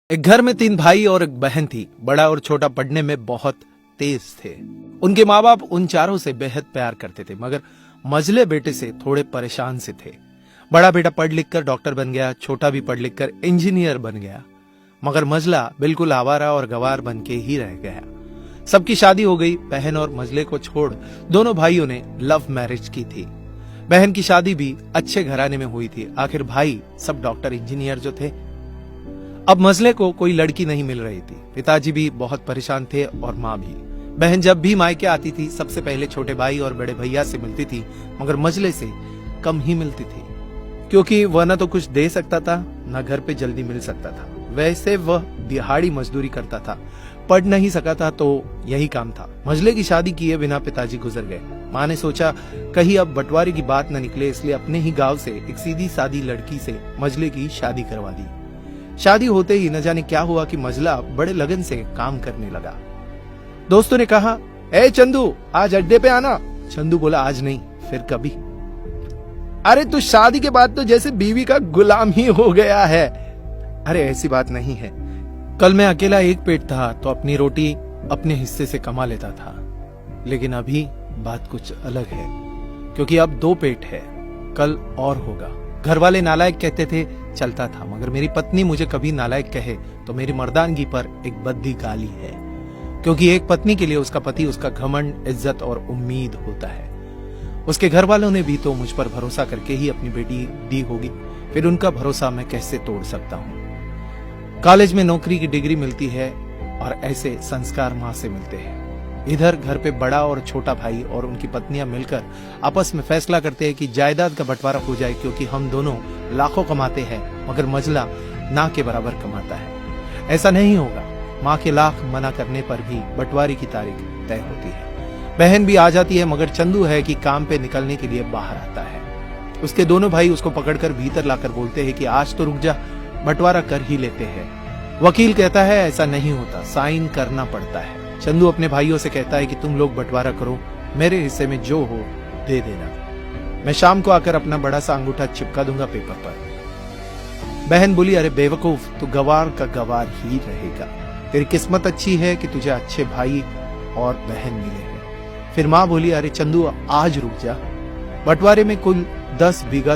एक घर में 3 भाई और एक बहन थी। बड़ा और छोटा पढ़ने में बहुत तेज थे। उनके माँ बाप उन चारों से बेहद प्यार करते थे, मगर मझले बेटे से थोड़े परेशान से थे। बड़ा बेटा पढ़ लिख कर डॉक्टर बन गया, छोटा भी पढ़ लिख कर इंजीनियर बन गया, मगर मझला बिल्कुल आवारा और गवार बन के ही रह गया। सबकी शादी हो गई। बहन और मझले को छोड़ दोनों भाइयों ने लव मैरिज की थी। बहन की शादी भी अच्छे घराने में हुई थी। आखिर भाई सब डॉक्टर इंजीनियर जो थे। अब मझले को कोई लड़की नहीं मिल रही थी। पिताजी भी बहुत परेशान थे और माँ भी। बहन जब भी मायके आती थी सबसे पहले छोटे भाई और बड़े भैया से मिलती थी, मगर मझले से कम ही मिलती थी, क्योंकि वह न तो कुछ दे सकता था न घर पे जल्दी मिल सकता था। वैसे वह दिहाड़ी मजदूरी करता था, पढ़ नहीं सका था तो यही काम था। मझले की शादी किए बिना पिताजी गुजर गए। माँ ने सोचा कहीं अब बंटवारे की बात न निकले, इसलिए अपने ही गांव से एक सीधी सादी लड़की से मझले की शादी करवा दी। शादी होते ही न जाने क्या हुआ कि मझला बड़े लगन से काम करने लगा। दोस्तों ने कहा, ए चंदू आज अड्डे पे आना। चंदू बोला, आज नहीं, फिर कभी। अरे तू शादी के बाद तो जैसे बीवी का गुलाम ही हो गया है। अरे ऐसी बात नहीं है, कल मैं अकेला एक पेट था तो अपनी रोटी अपने हिस्से से कमा लेता था, लेकिन अभी बात कुछ अलग है, क्योंकि अब 2 पेट है, कल और होगा। घर वाले नालायक कहते थे, चलता था, मगर मेरी पत्नी मुझे कभी नालायक कहे तो मेरी मर्दानगी पर एक बद्दी गाली है, क्योंकि एक पत्नी के लिए उसका पति उसका घमंड, इज्जत और उम्मीद होता है। उसके घर वालों ने भी तो मुझ पर भरोसा करके ही अपनी बेटी दी होगी, फिर उनका भरोसा मैं कैसे तोड़ सकता हूँ। कॉलेज में नौकरी की डिग्री मिलती है और ऐसे संस्कार माँ से मिलते हैं। इधर घर पे बड़ा और छोटा भाई और उनकी पत्नियां मिलकर आपस में फैसला करते हैं कि जायदाद का बंटवारा हो जाए, क्योंकि हम दोनों लाखों कमाते हैं मगर मझला ना के बराबर कमाता है। ऐसा नहीं होगा। माँ के लाख मना करने पर भी बंटवारे की तारीख तय होती है। बहन भी आ जाती है, मगर चंदू है कि काम पे निकलने के लिए बाहर आता है। उसके दोनों भाई उसको पकड़कर भीतर लाकर बोलते हैं कि आज तो रुक जा, बंटवारा कर ही लेते हैं। वकील कहता है ऐसा नहीं होता, साइन करना पड़ता है। चंदू अपने भाइयों से कहता है कि तुम लोग बंटवारा करो, मेरे हिस्से में जो हो दे देना, मैं शाम को आकर अपना बड़ा सा अंगूठा चिपका दूंगा पेपर पर। बहन बोली, अरे बेवकूफ, तू गवार का गवार ही रहेगा। तेरी किस्मत अच्छी है कि तुझे अच्छे भाई और बहन मिले हैं। फिर माँ बोली, अरे चंदू आज रुक जा, बंटवारे में कुल 10 बीघा